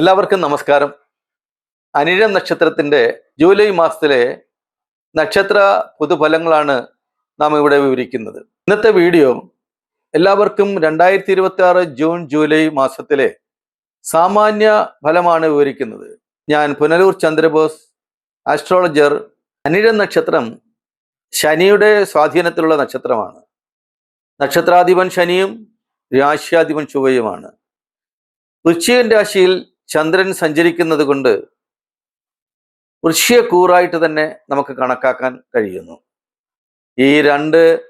എല്ലാവർക്കും നമസ്കാരം. അനിഴം നക്ഷത്രത്തിന്റെ ജൂലൈ മാസത്തിലെ നക്ഷത്ര പൊതുഫലങ്ങളാണ് നാം ഇവിടെ വിവരിക്കുന്നത്. ഇന്നത്തെ വീഡിയോ എല്ലാവർക്കും 2026 ജൂൺ ജൂലൈ മാസത്തിലെ സാമാന്യ ഫലമാണ് വിവരിക്കുന്നത്. ഞാൻ പുനലൂർ ചന്ദ്രബോസ്, ആസ്ട്രോളജർ. അനിഴം നക്ഷത്രം ശനിയുടെ സ്വാധീനത്തിലുള്ള നക്ഷത്രമാണ്. നക്ഷത്രാധിപൻ ശനിയും രാശ്യാധിപൻ ചൊവ്വയുമാണ്. വൃശ്ചികൻ രാശിയിൽ ചന്ദ്രൻ സഞ്ചരിക്കുന്നത് കൊണ്ട് വൃശ്ചികക്കൂറായിട്ട് തന്നെ നമുക്ക് കണക്കാക്കാൻ കഴിയുന്നു. ഈ രണ്ട്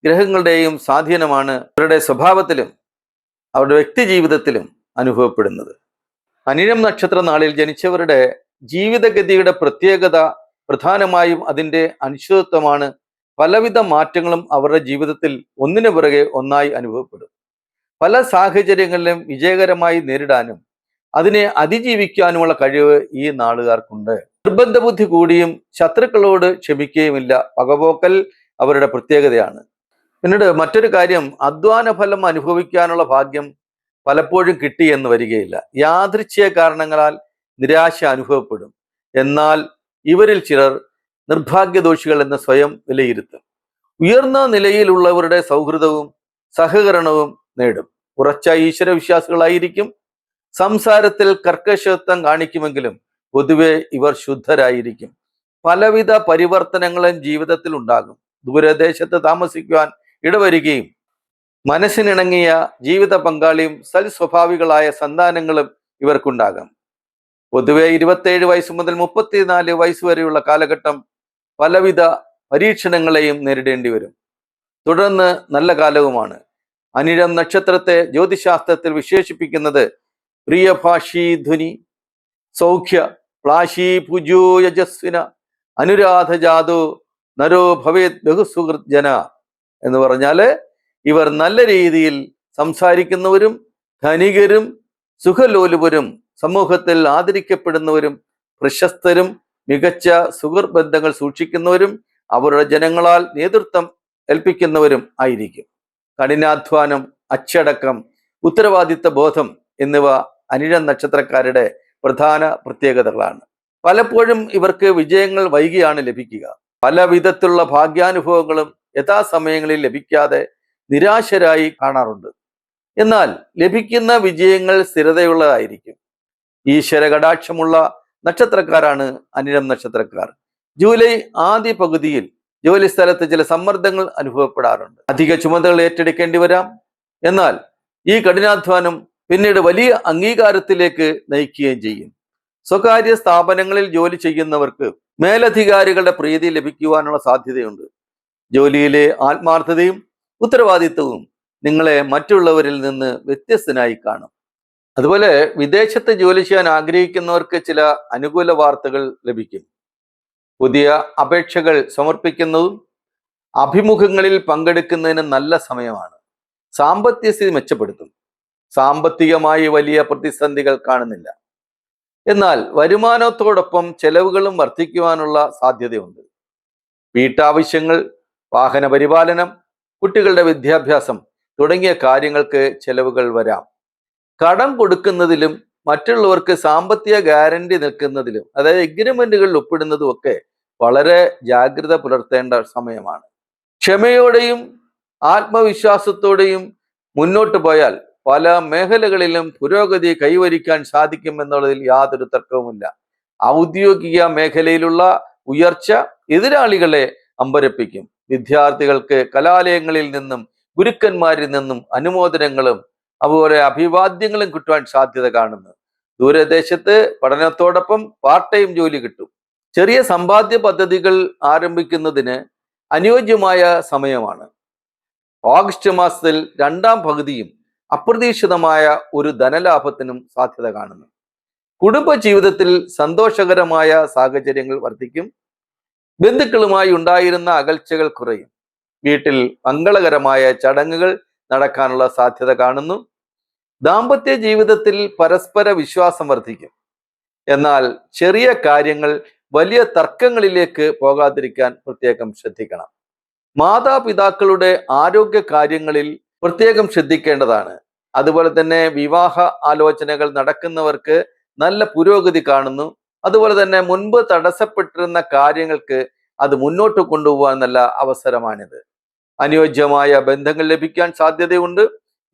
ഗ്രഹങ്ങളുടെയും സ്വാധീനമാണ് അവരുടെ സ്വഭാവത്തിലും അവരുടെ വ്യക്തി ജീവിതത്തിലും അനുഭവപ്പെടുന്നത്. അനിഴം നക്ഷത്ര നാളിൽ ജനിച്ചവരുടെ ജീവിതഗതിയുടെ പ്രത്യേകത പ്രധാനമായും അതിൻ്റെ അനിശ്ചിതത്വമാണ്. പലവിധ മാറ്റങ്ങളും അവരുടെ ജീവിതത്തിൽ ഒന്നിനു പിറകെ ഒന്നായി അനുഭവപ്പെടും. പല സാഹചര്യങ്ങളിലും വിജയകരമായി നേരിടാനും അതിനെ അതിജീവിക്കാനുമുള്ള കഴിവ് ഈ നാളുകാർക്കുണ്ട്. നിർബന്ധ ബുദ്ധി കൂടിയും ശത്രുക്കളോട് ക്ഷമിക്കുകയുമില്ല. പകപോക്കൽ അവരുടെ പ്രത്യേകതയാണ്. പിന്നീട് മറ്റൊരു കാര്യം, അധ്വാന ഫലം അനുഭവിക്കാനുള്ള ഭാഗ്യം പലപ്പോഴും കിട്ടിയെന്ന് വരികയില്ല. യാദൃച്ഛിക കാരണങ്ങളാൽ നിരാശ അനുഭവപ്പെടും. എന്നാൽ ഇവരിൽ ചിലർ നിർഭാഗ്യദോഷികൾ എന്ന് സ്വയം വിലയിരുത്തും. ഉയർന്ന നിലയിലുള്ളവരുടെ സൗഹൃദവും സഹകരണവും നേടും. ഉറച്ച ഈശ്വരവിശ്വാസികളായിരിക്കും. സംസാരത്തിൽ കർക്കശത്വം കാണിക്കുമെങ്കിലും പൊതുവെ ഇവർ ശുദ്ധരായിരിക്കും. പലവിധ പരിവർത്തനങ്ങളും ജീവിതത്തിൽ ഉണ്ടാകും. ദൂരദേശത്ത് താമസിക്കുവാൻ ഇടവരികയും മനസ്സിനിണങ്ങിയ ജീവിത പങ്കാളിയും സൽസ്വഭാവികളായ സന്താനങ്ങളും ഇവർക്കുണ്ടാകാം. പൊതുവെ 27 വയസ്സ് മുതൽ 34 വയസ്സ് വരെയുള്ള കാലഘട്ടം പലവിധ പരീക്ഷണങ്ങളെയും നേരിടേണ്ടി വരും. തുടർന്ന് നല്ല കാലവുമാണ്. അനിഴം നക്ഷത്രത്തെ ജ്യോതിശാസ്ത്രത്തിൽ വിശേഷിപ്പിക്കുന്നത് പ്രിയഭാഷീ ധ്വനി, സൗഖ്യ, പ്ലാശീ പൂജോ യജസ്വിന, അനുരാധ ജാതോ നരോ ഭവേത് ബഹുസുഹൃത് ജന എന്ന് പറഞ്ഞാൽ ഇവർ നല്ല രീതിയിൽ സംസാരിക്കുന്നവരും ധനികരും സുഖലോലുപരും സമൂഹത്തിൽ ആദരിക്കപ്പെടുന്നവരും പ്രശസ്തരും മികച്ച സുഹൃത്ത് ബന്ധങ്ങൾ സൂക്ഷിക്കുന്നവരും അവരുടെ ജനങ്ങളാൽ നേതൃത്വം ഏൽപ്പിക്കുന്നവരും ആയിരിക്കും. കഠിനാധ്വാനം, അച്ചടക്കം, ഉത്തരവാദിത്ത ബോധം എന്നിവ അനിഴം നക്ഷത്രക്കാരുടെ പ്രധാന പ്രത്യേകതകളാണ്. പലപ്പോഴും ഇവർക്ക് വിജയങ്ങൾ വൈകിയാണ് ലഭിക്കുക. പല വിധത്തിലുള്ള ഭാഗ്യാനുഭവങ്ങളും യഥാസമയങ്ങളിൽ ലഭിക്കാതെ നിരാശരായി കാണാറുണ്ട്. എന്നാൽ ലഭിക്കുന്ന വിജയങ്ങൾ സ്ഥിരതയുള്ളതായിരിക്കും. ഈശ്വര കടാക്ഷമുള്ള നക്ഷത്രക്കാരാണ് അനിഴം നക്ഷത്രക്കാർ. ജൂലൈ ആദ്യ പകുതിയിൽ ജോലി സ്ഥലത്ത് ചില സമ്മർദ്ദങ്ങൾ അനുഭവപ്പെടാറുണ്ട്. അധിക ചുമതലകൾ ഏറ്റെടുക്കേണ്ടി വരാം. എന്നാൽ ഈ കഠിനാധ്വാനം പിന്നീട് വലിയ അംഗീകാരത്തിലേക്ക് നയിക്കുകയും ചെയ്യും. സ്വകാര്യ സ്ഥാപനങ്ങളിൽ ജോലി ചെയ്യുന്നവർക്ക് മേലധികാരികളുടെ പ്രീതി ലഭിക്കുവാനുള്ള സാധ്യതയുണ്ട്. ജോലിയിലെ ആത്മാർത്ഥതയും ഉത്തരവാദിത്വവും നിങ്ങളെ മറ്റുള്ളവരിൽ നിന്ന് വ്യത്യസ്തനായി കാണും. അതുപോലെ വിദേശത്ത് ജോലി ചെയ്യാൻ ആഗ്രഹിക്കുന്നവർക്ക് ചില അനുകൂല വാർത്തകൾ ലഭിക്കും. പുതിയ അപേക്ഷകൾ സമർപ്പിക്കുന്നതും അഭിമുഖങ്ങളിൽ പങ്കെടുക്കുന്നതിന് നല്ല സമയമാണ്. സാമ്പത്തിക സ്ഥിതി മെച്ചപ്പെടുത്തും. സാമ്പത്തികമായി വലിയ പ്രതിസന്ധികൾ കാണുന്നില്ല. എന്നാൽ വരുമാനത്തോടൊപ്പം ചെലവുകളും വർദ്ധിക്കുവാനുള്ള സാധ്യതയുണ്ട്. വീട്ടാവശ്യങ്ങൾ, വാഹന പരിപാലനം, കുട്ടികളുടെ വിദ്യാഭ്യാസം തുടങ്ങിയ കാര്യങ്ങൾക്ക് ചെലവുകൾ വരാം. കടം കൊടുക്കുന്നതിലും മറ്റുള്ളവർക്ക് സാമ്പത്തിക ഗ്യാരണ്ടി നിൽക്കുന്നതിലും, അതായത് എഗ്രിമെന്റുകളിൽ ഒപ്പിടുന്നതും ഒക്കെ വളരെ ജാഗ്രത പുലർത്തേണ്ട സമയമാണ്. ക്ഷമയോടെയും ആത്മവിശ്വാസത്തോടെയും മുന്നോട്ട് പോയാൽ പല മേഖലകളിലും പുരോഗതി കൈവരിക്കാൻ സാധിക്കുമെന്നുള്ളതിൽ യാതൊരു തർക്കവുമില്ല. ഔദ്യോഗിക മേഖലയിലുള്ള ഉയർച്ച എതിരാളികളെ അമ്പരപ്പിക്കും. വിദ്യാർത്ഥികൾക്ക് കലാലയങ്ങളിൽ നിന്നും ഗുരുക്കന്മാരിൽ നിന്നും അനുമോദനങ്ങളും അതുപോലെ അഭിവാദ്യങ്ങളും കിട്ടുവാൻ സാധ്യത കാണുന്നു. ദൂരദേശത്ത് പഠനത്തോടൊപ്പം പാർട്ട് ടൈം ജോലി കിട്ടും. ചെറിയ സമ്പാദ്യ പദ്ധതികൾ ആരംഭിക്കുന്നതിന് അനുയോജ്യമായ സമയമാണ്. ഓഗസ്റ്റ് മാസത്തിൽ രണ്ടാം പകുതിയും അപ്രതീക്ഷിതമായ ഒരു ധനലാഭത്തിനും സാധ്യത കാണുന്നു. കുടുംബ ജീവിതത്തിൽ സന്തോഷകരമായ സാഹചര്യങ്ങൾ വർദ്ധിക്കും. ബന്ധുക്കളുമായി ഉണ്ടായിരുന്ന അകൽച്ചകൾ കുറയും. വീട്ടിൽ മംഗളകരമായ ചടങ്ങുകൾ നടക്കാനുള്ള സാധ്യത കാണുന്നു. ദാമ്പത്യ ജീവിതത്തിൽ പരസ്പര വിശ്വാസം വർദ്ധിക്കും. എന്നാൽ ചെറിയ കാര്യങ്ങൾ വലിയ തർക്കങ്ങളിലേക്ക് പോകാതിരിക്കാൻ പ്രത്യേകം ശ്രദ്ധിക്കണം. മാതാപിതാക്കളുടെ ആരോഗ്യ കാര്യങ്ങളിൽ പ്രത്യേകം ശ്രദ്ധിക്കേണ്ടതാണ്. അതുപോലെ തന്നെ വിവാഹ ആലോചനകൾ നടക്കുന്നവർക്ക് നല്ല പുരോഗതി കാണുന്നു. അതുപോലെ തന്നെ മുൻപ് തടസ്സപ്പെട്ടിരുന്ന കാര്യങ്ങൾക്ക് അത് മുന്നോട്ട് കൊണ്ടുപോകാൻ നല്ല അവസരമാണിത്. അനുയോജ്യമായ ബന്ധങ്ങൾ ലഭിക്കാൻ സാധ്യതയുണ്ട്.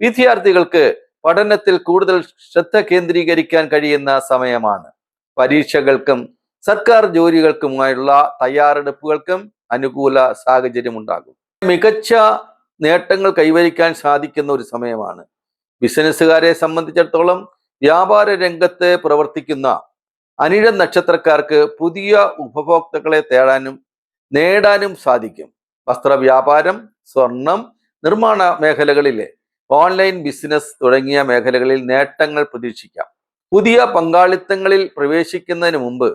വിദ്യാർത്ഥികൾക്ക് പഠനത്തിൽ കൂടുതൽ ശ്രദ്ധ കേന്ദ്രീകരിക്കാൻ കഴിയുന്ന സമയമാണ്. പരീക്ഷകൾക്കും സർക്കാർ ജോലികൾക്കുമായുള്ള തയ്യാറെടുപ്പുകൾക്കും അനുകൂല സാഹചര്യം ഉണ്ടാകും. മികച്ച നേട്ടങ്ങൾ കൈവരിക്കാൻ സാധിക്കുന്ന ഒരു സമയമാണ്. ബിസിനസ്സുകാരെ സംബന്ധിച്ചിടത്തോളം വ്യാപാര രംഗത്ത് പ്രവർത്തിക്കുന്ന അനിഴം നക്ഷത്രക്കാർക്ക് പുതിയ ഉപഭോക്താക്കളെ നേടാനും സാധിക്കും. വസ്ത്രവ്യാപാരം, സ്വർണം, നിർമ്മാണ മേഖലകളിലെ ഓൺലൈൻ ബിസിനസ് തുടങ്ങിയ മേഖലകളിൽ നേട്ടങ്ങൾ പ്രതീക്ഷിക്കാം. പുതിയ പങ്കാളിത്തങ്ങളിൽ പ്രവേശിക്കുന്നതിന് മുമ്പ്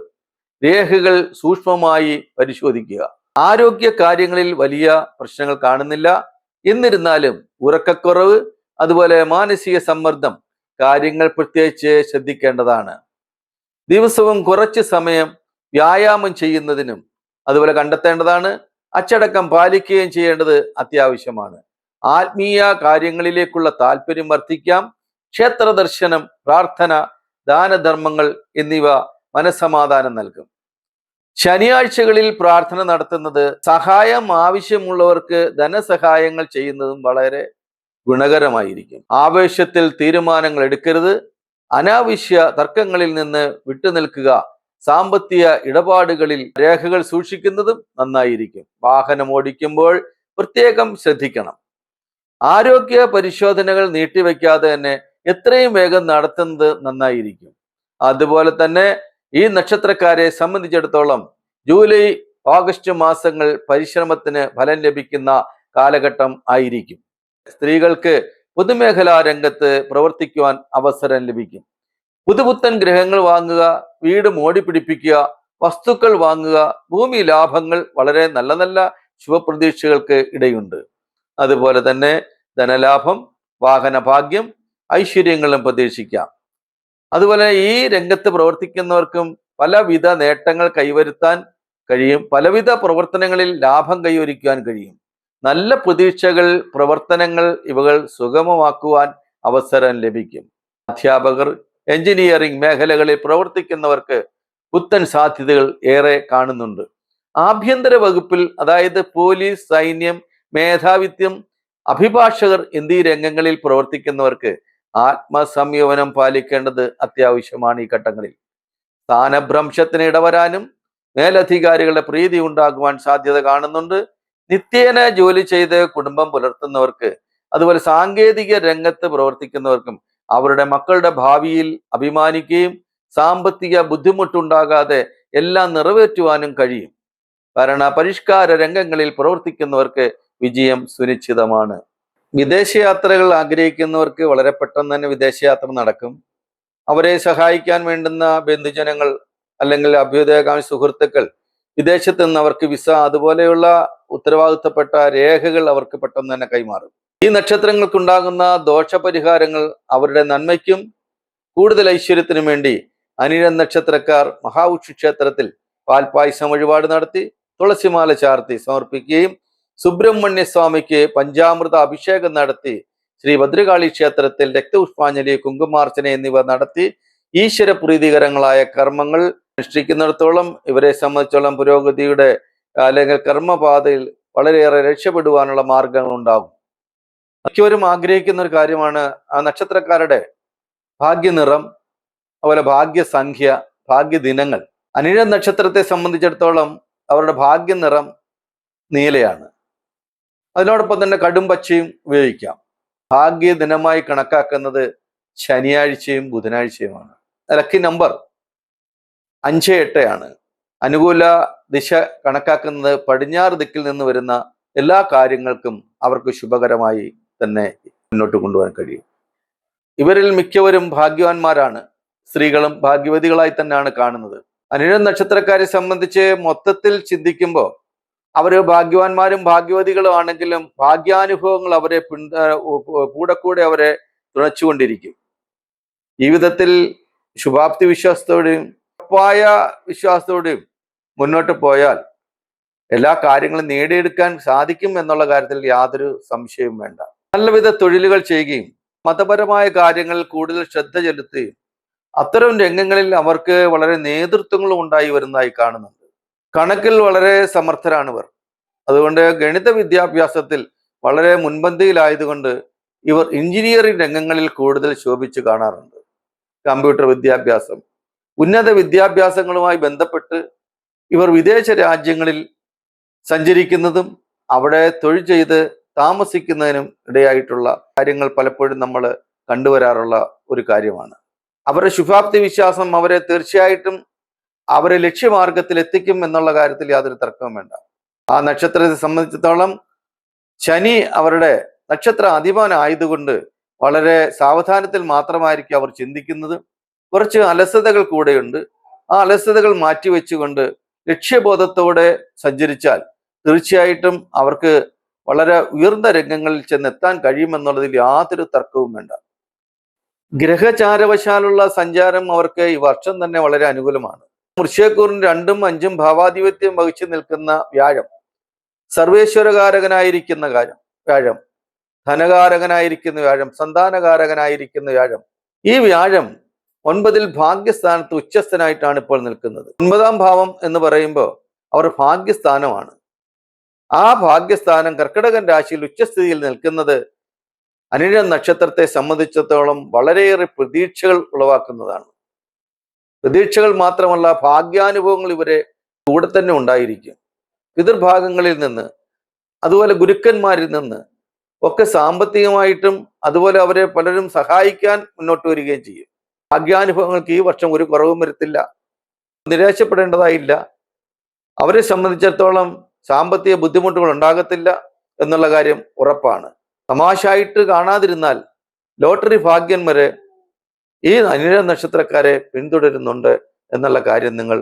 രേഖകൾ സൂക്ഷ്മമായി പരിശോധിക്കുക. ആരോഗ്യ കാര്യങ്ങളിൽ വലിയ പ്രശ്നങ്ങൾ കാണുന്നില്ല. എന്നിരുന്നാലും ഉറക്കക്കുറവ്, അതുപോലെ മാനസിക സമ്മർദ്ദം കാര്യങ്ങൾ പ്രത്യേകിച്ച് ശ്രദ്ധിക്കേണ്ടതാണ്. ദിവസവും കുറച്ച് സമയം വ്യായാമം ചെയ്യുന്നതിനും അതുപോലെ കണ്ടെത്തേണ്ടതാണ്. അച്ചടക്കം പാലിക്കുകയും ചെയ്യേണ്ടത് അത്യാവശ്യമാണ്. ആത്മീയ കാര്യങ്ങളിലേക്കുള്ള താല്പര്യം വർദ്ധിക്കാം. ക്ഷേത്ര ദർശനം, പ്രാർത്ഥന, ദാനധർമ്മങ്ങൾ എന്നിവ മനസ്സമാധാനം നൽകും. ശനിയാഴ്ചകളിൽ പ്രാർത്ഥന നടത്തുന്നത്, സഹായം ആവശ്യമുള്ളവർക്ക് ധനസഹായങ്ങൾ ചെയ്യുന്നതും വളരെ ഗുണകരമായിരിക്കും. ആവേശത്തിൽ തീരുമാനങ്ങൾ എടുക്കരുത്. അനാവശ്യ തർക്കങ്ങളിൽ നിന്ന് വിട്ടുനിൽക്കുക. സാമ്പത്തിക ഇടപാടുകളിൽ രേഖകൾ സൂക്ഷിക്കുന്നതും നന്നായിരിക്കും. വാഹനം ഓടിക്കുമ്പോൾ പ്രത്യേകം ശ്രദ്ധിക്കണം. ആരോഗ്യ പരിശോധനകൾ നീട്ടിവെക്കാതെ തന്നെ എത്രയും വേഗം നടത്തുന്നത് നന്നായിരിക്കും. അതുപോലെ തന്നെ ഈ നക്ഷത്രക്കാരെ സംബന്ധിച്ചിടത്തോളം ജൂലൈ, ഓഗസ്റ്റ് മാസങ്ങൾ പരിശ്രമത്തിന് ഫലം ലഭിക്കുന്ന കാലഘട്ടം ആയിരിക്കും. സ്ത്രീകൾക്ക് പൊതുമേഖലാ രംഗത്ത് പ്രവർത്തിക്കുവാൻ അവസരം ലഭിക്കും. പുതുപുത്തൻ ഗ്രഹങ്ങൾ വാങ്ങുക, വീട് മോടി പിടിപ്പിക്കുക, വസ്തുക്കൾ വാങ്ങുക, ഭൂമി ലാഭങ്ങൾ, വളരെ നല്ല നല്ല ശുഭപ്രതീക്ഷകൾക്ക് ഇടയുണ്ട്. അതുപോലെ തന്നെ ധനലാഭം, വാഹന ഭാഗ്യം, ഐശ്വര്യങ്ങളും പ്രതീക്ഷിക്കാം. അതുപോലെ ഈ രംഗത്ത് പ്രവർത്തിക്കുന്നവർക്കും പലവിധ നേട്ടങ്ങൾ കൈവരുത്താൻ കഴിയും. പലവിധ പ്രവർത്തനങ്ങളിൽ ലാഭം കൈവരിക്കുവാൻ കഴിയും. നല്ല പ്രതീക്ഷകൾ, പ്രവർത്തനങ്ങൾ ഇവകൾ സുഗമമാക്കുവാൻ അവസരം ലഭിക്കും. അധ്യാപകർ, എഞ്ചിനീയറിംഗ് മേഖലകളിൽ പ്രവർത്തിക്കുന്നവർക്ക് പുത്തൻ സാധ്യതകൾ ഏറെ കാണുന്നുണ്ട്. ആഭ്യന്തര വകുപ്പിൽ, അതായത് പോലീസ്, സൈന്യം, മേധാവിത്വം, അഭിഭാഷകർ എന്നീ രംഗങ്ങളിൽ പ്രവർത്തിക്കുന്നവർക്ക് ആത്മസംയമനം പാലിക്കേണ്ടത് അത്യാവശ്യമാണ്. ഈ ഘട്ടങ്ങളിൽ സ്ഥാനഭ്രംശത്തിന് ഇടവരാനും മേലധികാരികളുടെ പ്രീതി ഉണ്ടാകുവാൻ സാധ്യത കാണുന്നുണ്ട്. നിത്യേന ജോലി ചെയ്ത് കുടുംബം പുലർത്തുന്നവർക്ക്, അതുപോലെ സാങ്കേതിക രംഗത്ത് പ്രവർത്തിക്കുന്നവർക്കും അവരുടെ മക്കളുടെ ഭാവിയിൽ അഭിമാനിക്കുകയും സാമ്പത്തിക ബുദ്ധിമുട്ടുണ്ടാകാതെ എല്ലാം നിറവേറ്റുവാനും കഴിയും. ഭരണ പരിഷ്കാര രംഗങ്ങളിൽ പ്രവർത്തിക്കുന്നവർക്ക് വിജയം സുനിശ്ചിതമാണ്. വിദേശയാത്രകൾ ആഗ്രഹിക്കുന്നവർക്ക് വളരെ പെട്ടെന്ന് തന്നെ വിദേശയാത്ര നടക്കും. അവരെ സഹായിക്കാൻ വേണ്ടുന്ന ബന്ധുജനങ്ങൾ അല്ലെങ്കിൽ അഭ്യുദയകാംക്ഷി സുഹൃത്തുക്കൾ, വിദേശത്ത് നിന്ന് അവർക്ക് വിസ, അതുപോലെയുള്ള ഉത്തരവാദിത്തപ്പെട്ട രേഖകൾ അവർക്ക് പെട്ടെന്ന് തന്നെ കൈമാറും. ഈ നക്ഷത്രങ്ങൾക്കുണ്ടാകുന്ന ദോഷപരിഹാരങ്ങൾ അവരുടെ നന്മയ്ക്കും കൂടുതൽ ഐശ്വര്യത്തിനും വേണ്ടി അനിഴം നക്ഷത്രക്കാർ മഹാവിഷ്ണു ക്ഷേത്രത്തിൽ പാൽപായസം വഴിപാട് നടത്തി തുളസിമാല ചാർത്തി സമർപ്പിക്കുകയും സുബ്രഹ്മണ്യ സ്വാമിക്ക് പഞ്ചാമൃത അഭിഷേകം നടത്തി ശ്രീ ഭദ്രകാളി ക്ഷേത്രത്തിൽ രക്തപുഷ്പാഞ്ജലി, കുങ്കുമാർച്ചന എന്നിവ നടത്തി ഈശ്വര പ്രീതികരങ്ങളായ കർമ്മങ്ങൾ അനുഷ്ഠിക്കുന്നിടത്തോളം ഇവരെ സംബന്ധിച്ചോളം പുരോഗതിയുടെ അല്ലെങ്കിൽ കർമ്മപാതയിൽ വളരെയേറെ രക്ഷപ്പെടുവാനുള്ള മാർഗങ്ങൾ ഉണ്ടാകും. മിക്കവരും ആഗ്രഹിക്കുന്ന ഒരു കാര്യമാണ് ആ നക്ഷത്രക്കാരുടെ ഭാഗ്യനിറം, അതുപോലെ ഭാഗ്യസംഖ്യ, ഭാഗ്യദിനങ്ങൾ. അനിഴം നക്ഷത്രത്തെ സംബന്ധിച്ചിടത്തോളം അവരുടെ ഭാഗ്യനിറം നീലയാണ്. അതിനോടൊപ്പം തന്നെ കടും പച്ചയും ഉപയോഗിക്കാം. ഭാഗ്യദിനമായി കണക്കാക്കുന്നത് ശനിയാഴ്ചയും ബുധനാഴ്ചയുമാണ്. ലക്കി നമ്പർ 5, 8 ആണ്. അനുകൂല ദിശ കണക്കാക്കുന്നത് പടിഞ്ഞാറ് ദിക്കിൽ നിന്ന് വരുന്ന എല്ലാ കാര്യങ്ങൾക്കും അവർക്ക് ശുഭകരമായി തന്നെ മുന്നോട്ട് കൊണ്ടുപോകാൻ കഴിയും. ഇവരിൽ മിക്കവരും ഭാഗ്യവാന്മാരാണ്. സ്ത്രീകളും ഭാഗ്യവതികളായി തന്നെയാണ് കാണുന്നത്. അനിഴം നക്ഷത്രക്കാരെ സംബന്ധിച്ച് മൊത്തത്തിൽ ചിന്തിക്കുമ്പോൾ അവര് ഭാഗ്യവാന്മാരും ഭാഗ്യവതികളും ആണെങ്കിലും ഭാഗ്യാനുഭവങ്ങൾ അവരെ കൂടെ അവരെ തുണച്ചുകൊണ്ടിരിക്കും. ജീവിതത്തിൽ ശുഭാപ്തി വിശ്വാസത്തോടെയും ഉറപ്പായ വിശ്വാസത്തോടെയും മുന്നോട്ട് പോയാൽ എല്ലാ കാര്യങ്ങളും നേടിയെടുക്കാൻ സാധിക്കും എന്നുള്ള കാര്യത്തിൽ യാതൊരു സംശയവും വേണ്ട. നല്ലവിധ തൊഴിലുകൾ ചെയ്യുകയും മതപരമായ കാര്യങ്ങളിൽ കൂടുതൽ ശ്രദ്ധ ചെലുത്തുകയും അത്തരം രംഗങ്ങളിൽ അവർക്ക് വളരെ നേതൃത്വങ്ങളും ഉണ്ടായി വരുന്നതായി കാണുന്നുണ്ട്. കണക്കിൽ വളരെ സമർത്ഥരാണ് ഇവർ. അതുകൊണ്ട് ഗണിത വിദ്യാഭ്യാസത്തിൽ വളരെ മുൻപന്തിയിലായതുകൊണ്ട് ഇവർ എഞ്ചിനീയറിംഗ് രംഗങ്ങളിൽ കൂടുതൽ ശോഭിച്ചു കാണാറുണ്ട്. കമ്പ്യൂട്ടർ വിദ്യാഭ്യാസം, ഉന്നത വിദ്യാഭ്യാസങ്ങളുമായി ബന്ധപ്പെട്ട് ഇവർ വിദേശ രാജ്യങ്ങളിൽ സഞ്ചരിക്കുന്നതും അവിടെ തൊഴിൽ ചെയ്ത് താമസിക്കുന്നതിനും ഇടയായിട്ടുള്ള കാര്യങ്ങൾ പലപ്പോഴും നമ്മൾ കണ്ടുവരാറുള്ള ഒരു കാര്യമാണ്. അവരുടെ ശുഭാപ്തി വിശ്വാസം അവരെ തീർച്ചയായിട്ടും അവരെ ലക്ഷ്യമാർഗത്തിൽ എത്തിക്കും എന്നുള്ള കാര്യത്തിൽ യാതൊരു തർക്കവും വേണ്ട. ആ നക്ഷത്രത്തെ സംബന്ധിച്ചിടത്തോളം ശനി അവരുടെ നക്ഷത്ര അധിപനായതുകൊണ്ട് വളരെ സാവധാനത്തിൽ മാത്രമായിരിക്കും അവർ ചിന്തിക്കുന്നത്. കുറച്ച് അലസതകൾ കൂടെയുണ്ട്. ആ അലസതകൾ മാറ്റിവെച്ചുകൊണ്ട് ലക്ഷ്യബോധത്തോടെ സഞ്ചരിച്ചാൽ തീർച്ചയായിട്ടും അവർക്ക് വളരെ ഉയർന്ന രംഗങ്ങളിൽ ചെന്നെത്താൻ കഴിയുമെന്നുള്ളതിൽ യാതൊരു തർക്കവും വേണ്ട. ഗ്രഹചാരവശാലുള്ള സഞ്ചാരം അവർക്ക് ഈ വർഷം തന്നെ വളരെ അനുകൂലമാണ്. വൃശ്ചികക്കൂറിന് 2ഉം 5ഉം ഭാവാധിപത്യം വഹിച്ചു നിൽക്കുന്ന വ്യാഴം, സർവേശ്വരകാരകനായിരിക്കുന്ന വ്യാഴം, ധനകാരകനായിരിക്കുന്ന വ്യാഴം, സന്താനകാരകനായിരിക്കുന്ന വ്യാഴം, ഈ വ്യാഴം 9ൽ ഭാഗ്യസ്ഥാനത്ത് ഉച്ചസ്ഥനായിട്ടാണ് ഇപ്പോൾ നിൽക്കുന്നത്. 9ാം ഭാവം എന്ന് പറയുമ്പോൾ അവർ ഭാഗ്യസ്ഥാനമാണ്. ആ ഭാഗ്യസ്ഥാനം കർക്കിടകൻ രാശിയിൽ ഉച്ചസ്ഥിതിയിൽ നിൽക്കുന്നത് അനിഴം നക്ഷത്രത്തെ സംബന്ധിച്ചിടത്തോളം വളരെയേറെ പ്രതീക്ഷകൾ ഉളവാക്കുന്നതാണ്. പ്രതീക്ഷകൾ മാത്രമല്ല, ഭാഗ്യാനുഭവങ്ങൾ ഇവരെ കൂടെ തന്നെ ഉണ്ടായിരിക്കും. പിതൃഭാഗങ്ങളിൽ നിന്ന്, അതുപോലെ ഗുരുക്കന്മാരിൽ നിന്ന് ഒക്കെ സാമ്പത്തികമായിട്ടും അതുപോലെ അവരെ പലരും സഹായിക്കാൻ മുന്നോട്ട് വരികയും ചെയ്യും. ഭാഗ്യാനുഭവങ്ങൾക്ക് ഈ വർഷം ഒരു കുറവും വരുത്തില്ല, നിരാശപ്പെടേണ്ടതായില്ല. അവരെ സംബന്ധിച്ചിടത്തോളം സാമ്പത്തിക ബുദ്ധിമുട്ടുകൾ ഉണ്ടാകത്തില്ല എന്നുള്ള കാര്യം ഉറപ്പാണ്. തമാശായിട്ട് കാണാതിരുന്നാൽ ലോട്ടറി ഭാഗ്യം വരെ ഈ അനിഴ നക്ഷത്രക്കാരെ പിന്തുടരുന്നുണ്ട് എന്നുള്ള കാര്യം നിങ്ങൾ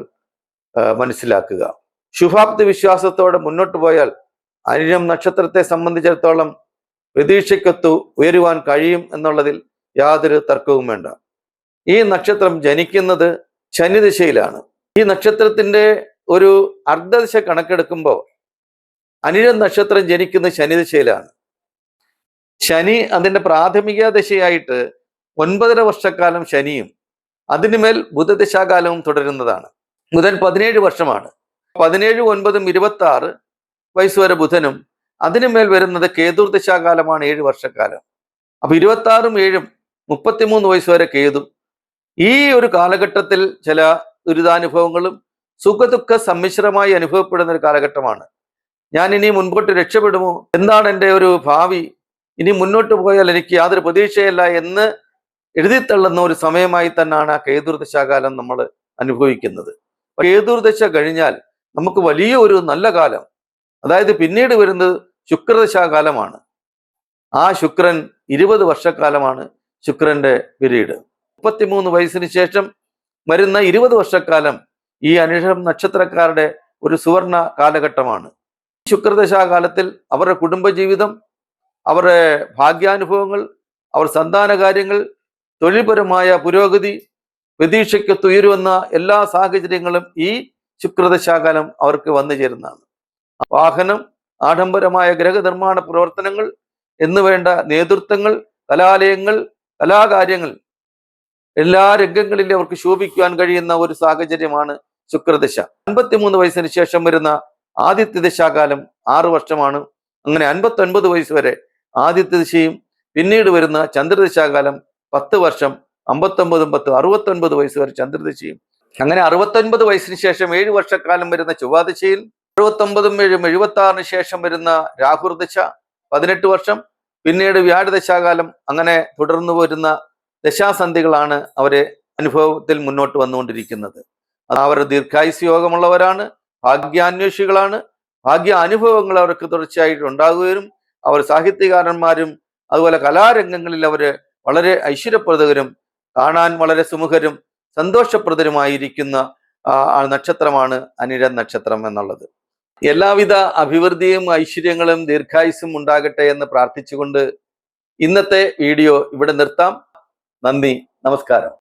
മനസ്സിലാക്കുക. ശുഭാപ്തി വിശ്വാസത്തോടെ മുന്നോട്ട് പോയാൽ അനിഴം നക്ഷത്രത്തെ സംബന്ധിച്ചിടത്തോളം പ്രതീക്ഷയ്ക്കൊത്തു ഉയരുവാൻ കഴിയും എന്നുള്ളതിൽ യാതൊരു തർക്കവും വേണ്ട. ഈ നക്ഷത്രം ജനിക്കുന്നത് ശനിദിശയിലാണ്. ഈ നക്ഷത്രത്തിന്റെ ഒരു അർദ്ധദിശ കണക്കെടുക്കുമ്പോൾ അനിഴം നക്ഷത്രം ജനിക്കുന്നത് ശനിദിശയിലാണ്. ശനി അതിൻ്റെ പ്രാഥമിക ദശയായിട്ട് 9.5 വർഷക്കാലം ശനിയും അതിനുമേൽ ബുധദശാകാലവും തുടരുന്നതാണ്. ബുധൻ 17 വർഷമാണ്. 17, 9, 26 വയസ്സ് വരെ ബുധനും അതിനുമേൽ വരുന്നത് കേതുർ ദശാകാലമാണ് 7 വർഷക്കാലം. അപ്പൊ 26ഉം 7ഉം 33 വയസ്സ് വരെ കേതു. ഈ ഒരു കാലഘട്ടത്തിൽ ചില ദുരിതാനുഭവങ്ങളും സുഖദുഃഖ സമ്മിശ്രമായി അനുഭവപ്പെടുന്ന ഒരു കാലഘട്ടമാണ്. ഞാൻ ഇനി മുൻപോട്ട് രക്ഷപ്പെടുമോ, എന്താണ് എൻ്റെ ഒരു ഭാവി, ഇനി മുന്നോട്ട് പോയാൽ എനിക്ക് യാതൊരു പ്രതീക്ഷയില്ല എന്ന് എഴുതിത്തള്ളുന്ന ഒരു സമയമായി തന്നെയാണ് ആ കേതുർദശാകാലം നമ്മൾ അനുഭവിക്കുന്നത്. കേതുർദശ കഴിഞ്ഞാൽ നമുക്ക് വലിയ ഒരു നല്ല കാലം, അതായത് പിന്നീട് വരുന്നത് ശുക്രദശാകാലമാണ്. ആ ശുക്രൻ 20 വർഷക്കാലമാണ് ശുക്രന്റെ പീരീഡ്. 33 വയസ്സിന് ശേഷം വരുന്ന 20 വർഷക്കാലം ഈ അനിഴം നക്ഷത്രക്കാരുടെ ഒരു സുവർണ കാലഘട്ടമാണ്. ശുക്രദശാകാലത്തിൽ അവരുടെ കുടുംബജീവിതം, അവരുടെ ഭാഗ്യാനുഭവങ്ങൾ, അവർ സന്താന കാര്യങ്ങൾ, തൊഴിൽപരമായ പുരോഗതി, പ്രതീക്ഷയ്ക്കൊത്തുയരുമെന്ന എല്ലാ സാഹചര്യങ്ങളും ഈ ശുക്രദശാകാലം അവർക്ക് വന്നു ചേരുന്നതാണ്. വാഹനം, ആഡംബരമായ ഗ്രഹനിർമ്മാണ പ്രവർത്തനങ്ങൾ എന്നുവേണ്ട നേതൃത്വങ്ങൾ, കലാലയങ്ങൾ, കലാകാര്യങ്ങൾ, എല്ലാ രംഗങ്ങളിലും അവർക്ക് ശോഭിക്കുവാൻ കഴിയുന്ന ഒരു സാഹചര്യമാണ് ശുക്രദശ. 53 വയസ്സിന് ശേഷം വരുന്ന ആദിത്യ ദശാകാലം 6 വർഷമാണ്. അങ്ങനെ 59 വയസ്സ് വരെ ആദിത്യ ദിശയും പിന്നീട് വരുന്ന ചന്ദ്രദശാകാലം 10 വർഷം, 59, 10, 69 വയസ്സ് വരെ ചന്ദ്രദശയും. അങ്ങനെ 69 വയസ്സിന് ശേഷം 7 വർഷക്കാലം വരുന്ന ചൊവ്വാദശയിൽ, 69ഉം 7ഉം 76ന് ശേഷം വരുന്ന രാഹുർദശ 18 വർഷം, പിന്നീട് വ്യാഴദശാകാലം. അങ്ങനെ തുടർന്നു വരുന്ന ദശാസന്ധികളാണ് അവരെ അനുഭവത്തിൽ മുന്നോട്ട് വന്നുകൊണ്ടിരിക്കുന്നത്. അവർ ദീർഘായുസ് യോഗമുള്ളവരാണ്, ഭാഗ്യാന്വേഷികളാണ്. ഭാഗ്യ അനുഭവങ്ങൾ അവർക്ക് തുടർച്ചയായിട്ട് ഉണ്ടാകുകയും അവർ സാഹിത്യകാരന്മാരും അതുപോലെ കലാരംഗങ്ങളിൽ അവർ വളരെ ഐശ്വര്യപ്രദകരും കാണാൻ വളരെ സുമുഖരും സന്തോഷപ്രദരുമായിരിക്കുന്ന നക്ഷത്രമാണ് അനിഴം നക്ഷത്രം എന്നുള്ളത്. എല്ലാവിധ അഭിവൃദ്ധിയും ഐശ്വര്യങ്ങളും ദീർഘായുസ്സും ഉണ്ടാകട്ടെ എന്ന് പ്രാർത്ഥിച്ചുകൊണ്ട് ഇന്നത്തെ വീഡിയോ ഇവിടെ നിർത്താം. നന്ദി, നമസ്കാരം.